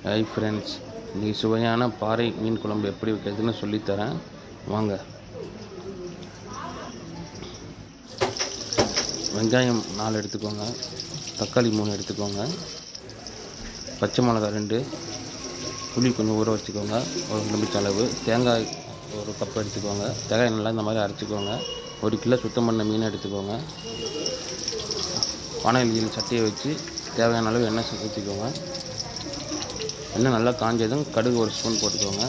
Hi friends, இன்றைக்கி சுவையான பாறை மீன் குழம்பு எப்படி வைக்கிறதுன்னு சொல்லித்தரேன் வாங்க. வெங்காயம் 4 எடுத்துக்கோங்க, தக்காளி 3 எடுத்துக்கோங்க, பச்சை மிளகாய் 2, புளி கொஞ்சம் ஊற வச்சுக்கோங்க, ஒரு எலுமிச்சை அளவு, தேங்காய் ஒரு கப் எடுத்துக்கோங்க. தேங்காய் நல்லா இந்த மாதிரி அரைச்சிக்கோங்க. 1 கிலோ சுத்தம் பண்ண மீன் எடுத்துக்கோங்க. வானலியில் சட்டியை வச்சு தேவையான அளவு எண்ணெய் ஊற்றிக்கோங்க. எண்ணெய் நல்லா காஞ்சதும் கடுகு 1 ஸ்பூன் போட்டுக்கோங்க.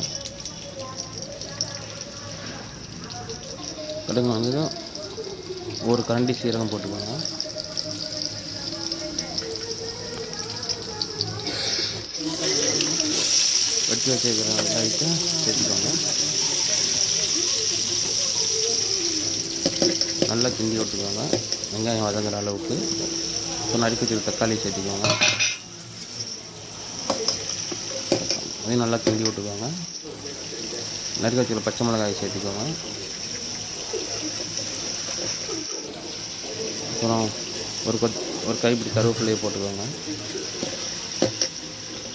கடுகு வந்ததும் ஒரு கரண்டி சீரகம் போட்டுக்கோங்க. வெட்டி வச்சுக்கிற வெங்காயத்தை சேர்த்துக்கோங்க. நல்லா கிண்டி விட்டுக்கோங்க வெங்காயம் வதங்குற அளவுக்கு. இப்போ நறுக்கி வச்சுக்கிற தக்காளி சேர்த்துக்கோங்க. அதையும் நல்லா கிண்டி விட்டுக்கோங்க. நறுக்கி வச்சுக்கிற பச்சை மிளகாய் சேர்த்துக்கோங்க. அப்புறம் ஒரு கைப்பிடி கருவேப்பிலையை போட்டுக்கோங்க.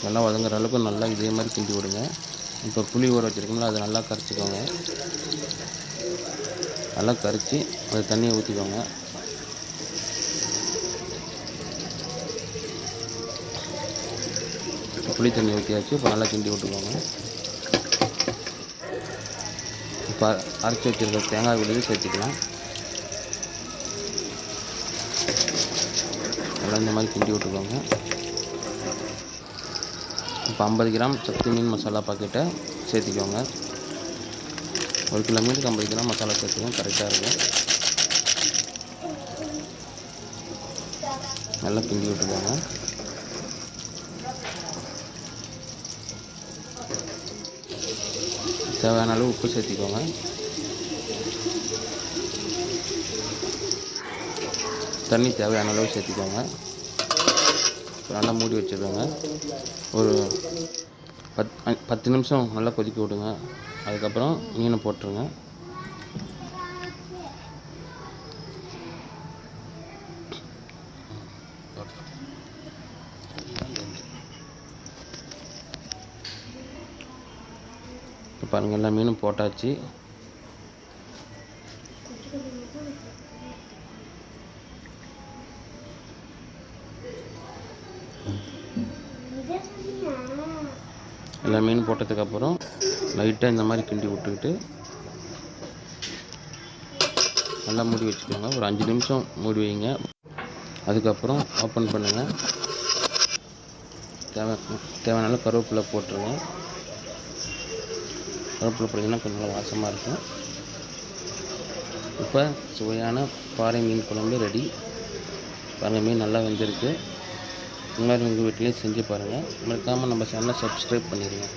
நல்லா வதங்குற அளவுக்கு நல்லா இதே மாதிரி கிண்டி விடுங்க. இப்போ புளி ஊற வச்சுருக்கோம்ல, அதை நல்லா கரைச்சிக்கோங்க. நல்லா கரைச்சி அதை தண்ணியை ஊற்றிக்கோங்க. புளி தண்ணி ஊற்றியாச்சு. இப்போ நல்லா கிண்டி விட்டுக்கோங்க. இப்போ அரைச்சி வச்சுருக்க தேங்காய் விழுது சேர்த்துக்கலாம். நல்லா இந்த மாதிரி கிண்டி விட்டுக்கோங்க. இப்போ 50 கிராம் சக்தி மீன் மசாலா பாக்கெட்டை சேர்த்திக்கோங்க. 1 கிலோ மீனுக்கு 50 கிராம் மசாலா சேர்த்துக்கோங்க, கரெக்டாக இருக்கும். நல்லா கிண்டி விட்டுக்கோங்க. தேவையான அளவு உப்பு சேர்த்திக்கோங்க. தண்ணி தேவையான அளவு சேர்த்திக்கோங்க. நல்லா மூடி வச்சுருக்கோங்க. ஒரு 10 நிமிஷம் நல்லா கொதிக்க விடுங்க. அதுக்கப்புறம் மீனை போட்டுருங்க. இப்போ பாருங்கள், எல்லா மீனும் போட்டாச்சு. எல்லா மீன் போட்டதுக்கப்புறம் லைட்டாக இந்த மாதிரி கிண்டி விட்டுக்கிட்டு நல்லா மூடி வச்சுக்கோங்க. ஒரு 5 நிமிஷம் மூடி வைங்க. அதுக்கப்புறம் ஓப்பன் பண்ணுங்கள். தேவையான கருவேப்பிலை போட்டுருங்க. கருவேப்பிலை போட்டிங்கன்னா கொஞ்சம் நல்லா வாசமாக இருக்கும். இப்போ சுவையான பாறை மீன் குழம்பு ரெடி. பாருங்கள், மீன் நல்லா வெந்திருக்கு. இந்த மாதிரி உங்கள் வீட்டிலேயே செஞ்சு பாருங்கள். மறக்காமல் நம்ம சேனலை சப்ஸ்கிரைப் பண்ணிடுங்க.